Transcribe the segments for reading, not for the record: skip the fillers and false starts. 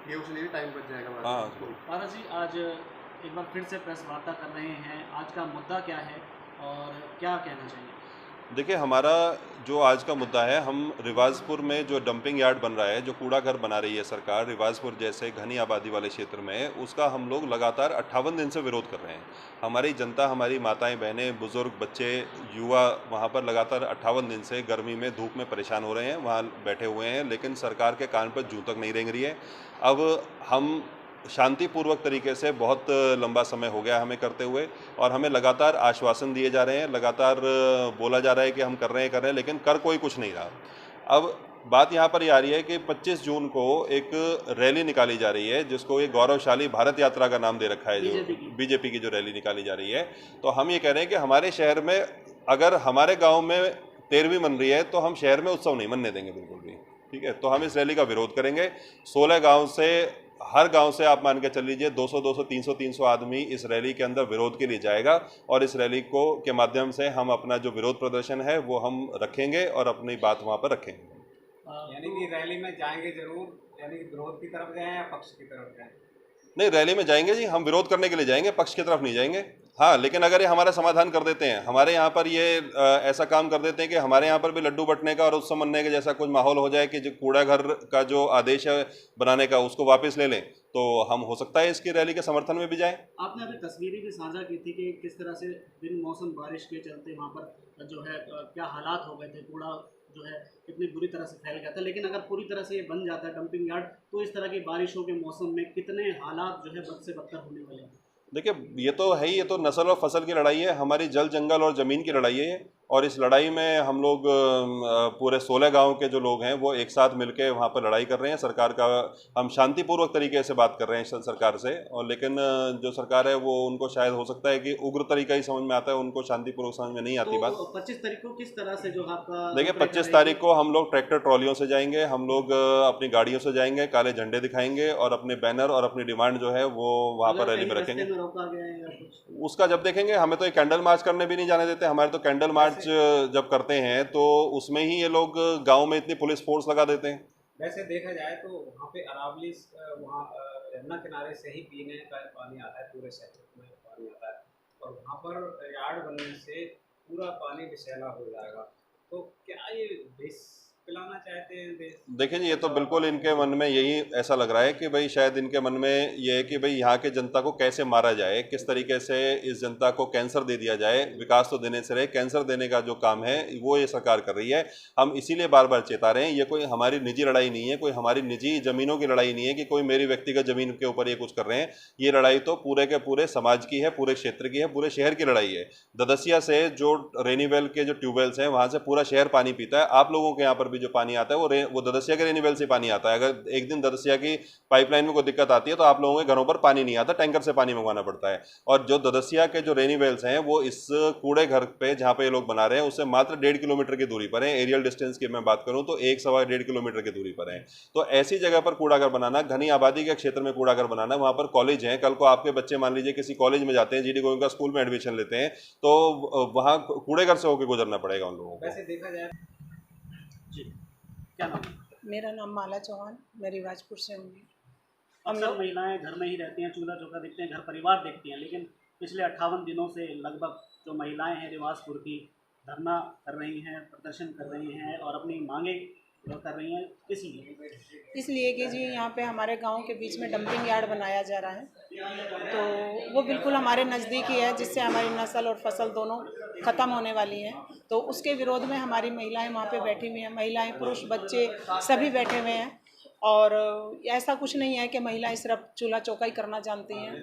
ये उसके लिए टाइम बच जाएगा। हाँ। पारस जी, आज एक बार फिर से प्रेस वार्ता कर रहे हैं, आज का मुद्दा क्या है और क्या कहना चाहिए? देखिए, हमारा जो आज का मुद्दा है, हम रिवाजपुर में जो डंपिंग यार्ड बन रहा है, जो कूड़ा घर बना रही है सरकार रिवाजपुर जैसे घनी आबादी वाले क्षेत्र में, उसका हम लोग लगातार 58 दिन से विरोध कर रहे हैं। हमारी जनता, हमारी माताएं बहनें, बुजुर्ग, बच्चे, युवा वहाँ पर लगातार 58 दिन से गर्मी में धूप में परेशान हो रहे हैं, वहाँ बैठे हुए हैं, लेकिन सरकार के कान पर जूं तक नहीं रेंग रही है। अब हम शांतिपूर्वक तरीके से बहुत लंबा समय हो गया हमें करते हुए, और हमें लगातार आश्वासन दिए जा रहे हैं, लगातार बोला जा रहा है कि हम कर रहे हैं, लेकिन कर कोई कुछ नहीं रहा। अब बात यहाँ पर ये आ रही है कि 25 जून को एक रैली निकाली जा रही है, जिसको ये गौरवशाली भारत यात्रा का नाम दे रखा है, जो बीजेपी की जो रैली निकाली जा रही है। तो हम ये कह रहे हैं कि हमारे शहर में, अगर हमारे गाँव में 13वीं मन रही है, तो हम शहर में उत्सव नहीं मनने देंगे बिल्कुल भी। ठीक है, तो हम इस रैली का विरोध करेंगे। 16 गाँव से, हर गांव से आप मान के चल लीजिए 200 300 आदमी इस रैली के अंदर विरोध के लिए जाएगा, और इस रैली को के माध्यम से हम अपना जो विरोध प्रदर्शन है वो हम रखेंगे और अपनी बात वहां पर रखेंगे। यानी कि रैली में जाएंगे जरूर, यानी कि विरोध की तरफ जाएं या पक्ष की तरफ जाएं? नहीं, रैली में जाएंगे जी, हम विरोध करने के लिए जाएंगे, पक्ष की तरफ नहीं जाएंगे। हाँ, लेकिन अगर ये हमारा समाधान कर देते हैं, हमारे यहाँ पर ये ऐसा काम कर देते हैं कि हमारे यहाँ पर भी लड्डू बंटने का और उत्सव मनने के जैसा कुछ माहौल हो जाए कि जो कूड़ा घर का जो आदेश है बनाने का, उसको वापस ले लें, तो हम हो सकता है इसकी रैली के समर्थन में भी जाएं। आपने अभी तस्वीरें भी साझा की थी कि किस तरह से बिन मौसम बारिश के चलते वहाँ पर जो है क्या हालात हो गए थे, कूड़ा जो है कितनी बुरी तरह से फैल गया था। लेकिन अगर पूरी तरह से ये बन जाता है डंपिंग यार्ड, तो इस तरह की बारिशों के मौसम में कितने हालात जो है बद से बदतर होने वाले हैं। देखिए, ये तो है ही, ये तो नस्ल और फसल की लड़ाई है, हमारी जल जंगल और ज़मीन की लड़ाई है। और इस लड़ाई में हम लोग पूरे 16 गांव के जो लोग हैं वो एक साथ मिलकर वहाँ पर लड़ाई कर रहे हैं। सरकार का, हम शांतिपूर्वक तरीके से बात कर रहे हैं सरकार से, और लेकिन जो सरकार है वो, उनको शायद हो सकता है कि उग्र तरीका ही समझ में आता है, उनको शांतिपूर्वक समझ में नहीं आती तो बात। 25 तारीख को किस तरह से जो आपका, देखिए, 25 तारीख को हम लोग ट्रैक्टर ट्रॉलियों से जाएंगे, हम लोग अपनी गाड़ियों से जाएंगे, काले झंडे दिखाएंगे और अपने बैनर और अपनी डिमांड जो है वो वहाँ पर रैली में रखेंगे। रोका गया है या कुछ? उसका जब देखेंगे। हमें तो ये कैंडल मार्च करने भी नहीं जाने देते। हमारे तो कैंडल मार्च जब करते हैं तो उसमें ही ये लोग गांव में इतनी पुलिस फोर्स लगा देते हैं। वैसे देखा जाए तो वहाँ पे अरावली, वहाँ यमुना किनारे से ही पीने का पानी आता है, पूरे शहर में पानी आता है, और वहाँ पर यार्ड बनने से पूरा पानी विषैला हो जाएगा। तो क्या ये विष पिलाना चाहते हैं देश? देखिए जी, ये तो बिल्कुल इनके मन में यही ऐसा लग रहा है कि भाई शायद इनके मन में ये है कि भाई यहाँ के जनता को कैसे मारा जाए, किस तरीके से इस जनता को कैंसर दे दिया जाए। विकास तो देने से रहे, कैंसर देने का जो काम है वो ये सरकार कर रही है। हम इसीलिए बार बार चेता रहे हैं, ये कोई हमारी निजी लड़ाई नहीं है, कोई हमारी निजी ज़मीनों की लड़ाई नहीं है कि कोई मेरी व्यक्तिगत ज़मीन के ऊपर ये कुछ कर रहे हैं। ये लड़ाई तो पूरे के पूरे समाज की है, पूरे क्षेत्र की है, पूरे शहर की लड़ाई है। ददसिया से जो रेनीवेल के जो ट्यूबवेल्स हैं वहाँ से पूरा शहर पानी पीता है। आप लोगों के यहाँ पर भी जो पानी आता है वो ददसिया के रेनीवेल से पानी आता है। अगर एक दिन ददसिया की पाइपलाइन में कोई दिक्कत आती है तो आप लोगों के घरों पर पानी नहीं आता, टैंकर से पानी मंगवाना पड़ता है। और जो ददसिया के जो रेनीवेल्स हैं वो इस कूड़े घर पे जहाँ पे ये लोग बना रहे हैं उससे मात्र 1.5 किलोमीटर की दूरी पर है। एरियल डिस्टेंस की मैं बात करूँ तो 1-1.25 किलोमीटर की दूरी पर है। तो ऐसी जगह पर कूड़ा घर बनाना, घनी आबादी के क्षेत्र में कूड़ा घर बनाना, वहाँ पर कॉलेज है, कल को आपके बच्चे मान लीजिए किसी कॉलेज में जाते हैं, GD गोविंद स्कूल में एडमिशन लेते हैं, तो वहाँ कूड़े घर से होकर गुजरना पड़ेगा उन लोगों को। वैसे देखा जाए जी, क्या नाम? मेरा नाम माला चौहान, मैं रिवाजपुर से हूँ। अक्सर महिलाएं घर में ही रहती हैं, चूल्हा चौका देखते हैं, घर परिवार देखती हैं, लेकिन पिछले 58 दिनों से लगभग जो महिलाएं हैं रिवाजपुर की धरना कर रही हैं, प्रदर्शन कर रही हैं और अपनी मांगे कर रही हैं। इसलिए कि जी यहाँ पे हमारे गांव के बीच में डंपिंग यार्ड बनाया जा रहा है, तो वो बिल्कुल हमारे नज़दीक ही है, जिससे हमारी नस्ल और फसल दोनों ख़त्म होने वाली हैं। तो उसके विरोध में हमारी महिलाएं वहाँ पे बैठी हुई हैं, महिलाएं, पुरुष, बच्चे सभी बैठे हुए हैं। और ऐसा कुछ नहीं है कि महिलाएं सिर्फ चूल्हा चौका ही करना जानती हैं,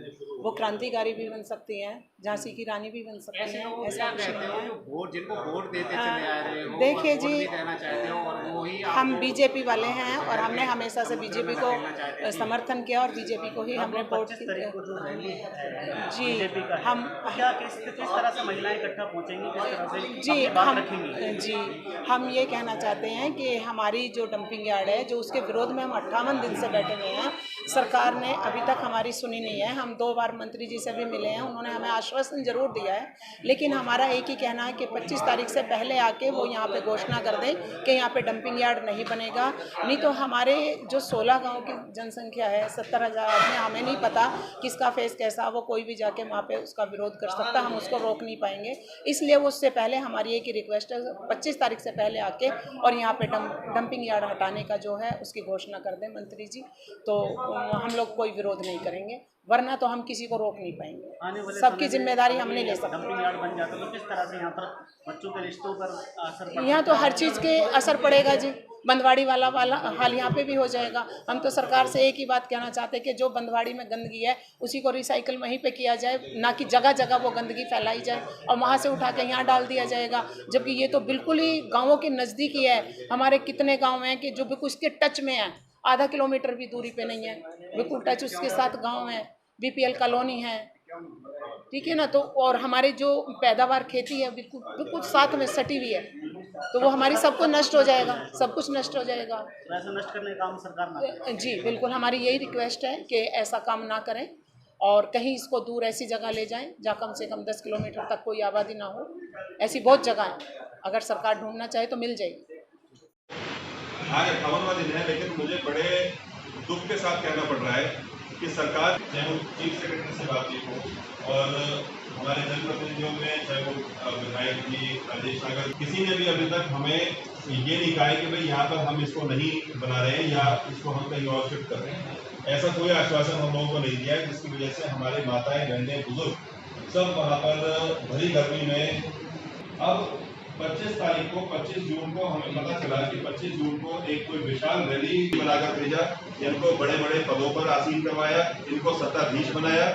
वो क्रांतिकारी भी बन सकती हैं, झांसी की रानी भी बन सकती हैं, ऐसा कुछ नहीं है। वोट, जिनको वोट देते चले आ रहे हो, देखिए जी, कहना चाहते हो, और वो ही हम बीजेपी वाले हैं और हमने हमेशा से बीजेपी को समर्थन किया और बीजेपी को ही हमने वोट दिया। जी, हम क्या किस तरह से महिलाएं इकट्ठा पहुंचेंगी, किस तरह से जी अपनी बात हम रखेंगी? जी हम ये कहना चाहते हैं कि हमारी जो डंपिंग यार्ड है, जो उसके विरोध में हम 58 दिन से बैठे हुए हैं, सरकार ने अभी तक हमारी सुनी नहीं है। हम 2 बार मंत्री जी से भी मिले हैं, उन्होंने हमें आश्वासन जरूर दिया है, लेकिन हमारा एक ही कहना है कि 25 तारीख से पहले आके वो यहाँ पे घोषणा कर दें कि यहाँ पे डंपिंग यार्ड नहीं बनेगा। नहीं तो हमारे जो 16 गाँव की जनसंख्या है, 70,000 आदमी, हमें नहीं पता किसका फेस कैसा, वो कोई भी जाके वहाँ पे उसका विरोध कर सकता, हम उसको रोक नहीं पाएंगे। इसलिए वो उससे पहले हमारी एक ही रिक्वेस्ट है, 25 तारीख से पहले आके और यहाँ पे डंपिंग यार्ड हटाने का जो है उसकी घोषणा कर दें मंत्री जी, तो हम लोग कोई विरोध नहीं करेंगे, वरना तो हम किसी को रोक नहीं पाएंगे। सबकी जिम्मेदारी हम नहीं ले सकते। डंपिंग यार्ड बन जाता तो किस तरह से यहाँ पर बच्चों के रिश्तों पर असर पड़ता? यहाँ तो हर चीज़ के असर पड़ेगा जी। बंदवाड़ी वाला हाल यहाँ पे भी हो जाएगा। हम तो सरकार से एक ही बात कहना चाहते हैं कि जो बंदवाड़ी में गंदगी है उसी को रिसाइकल वहीं पे किया जाए, ना कि जगह जगह वो गंदगी फैलाई जाए और वहाँ से उठा के यहाँ डाल दिया जाएगा, जबकि ये तो बिल्कुल ही गाँवों के नज़दीक ही है। हमारे कितने गाँव हैं कि जो बिल्कुल उसके टच में है, आधा किलोमीटर भी दूरी पे नहीं है, बिल्कुल टच उसके साथ गाँव है, BPL कॉलोनी है, ठीक है ना। तो और हमारे जो पैदावार खेती है बिल्कुल साथ में सटी हुई है, तो वो हमारी सबको नष्ट हो जाएगा, सब कुछ नष्ट हो जाएगा। वैसे नष्ट करने का काम सरकार ना करे। जी बिल्कुल, हमारी यही रिक्वेस्ट है कि ऐसा काम ना करें और कहीं इसको दूर ऐसी जगह ले जाएं जहाँ कम से कम 10 किलोमीटर तक कोई आबादी ना हो। ऐसी बहुत जगह है, अगर सरकार ढूंढना चाहे तो मिल जाएगी। आज 58वां दिन है, लेकिन मुझे बड़े दुख के साथ कहना पड़ रहा है कि सरकार, चाहे वो चीफ सेक्रेटरी से बातचीत हो और हमारे जनप्रतिनिधियों में, चाहे वो विधायक जी, राजेश सागर, किसी ने भी अभी तक हमें ये नहीं कहा है कि भाई यहाँ पर हम इसको नहीं बना रहे हैं या इसको हम कहीं और शिफ्ट कर रहे हैं। ऐसा कोई आश्वासन हम लोगों को नहीं दिया है, जिसकी वजह से हमारे माताएं, बहनें, बुजुर्ग सब वहाँ पर भरी गर्मी में। अब 25 तारीख को, 25 जून को हमें पता चला कि 25 जून को एक कोई विशाल रैली बनाकर भेजा, इनको बड़े बड़े पदों पर आसीन करवाया, इनको सत्ताधीश बनाया,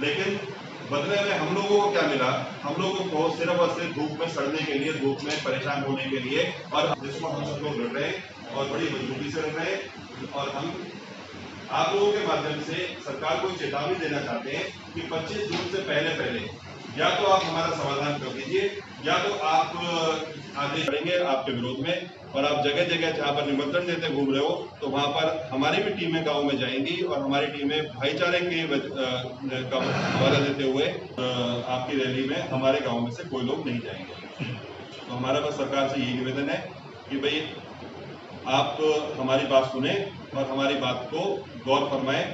लेकिन बदले में हम लोगों को क्या मिला? हम लोगों को सिर्फ और सिर्फ धूप में सड़ने के लिए, धूप में परेशान होने के लिए, और जिसको हम सब लोग लड़ रहे हैं और बड़ी मजबूती से लड़ रहे हैं। और हम आप लोगों के माध्यम से सरकार को चेतावनी देना चाहते हैं कि 25 जून से पहले या तो आप हमारा समाधान कर दीजिए, या तो आप आदेश करेंगे आपके विरोध में, और आप जगह जगह जहाँ पर निमंत्रण देते घूम रहे हो तो वहाँ पर हमारी भी टीमें गांव में जाएंगी और हमारी टीमें भाईचारे का हवाला देते हुए आपकी रैली में हमारे गांव में से कोई लोग नहीं जाएंगे। तो हमारा बस सरकार से यही निवेदन है कि भाई आप हमारी बात सुने और हमारी बात को गौर फरमाएं।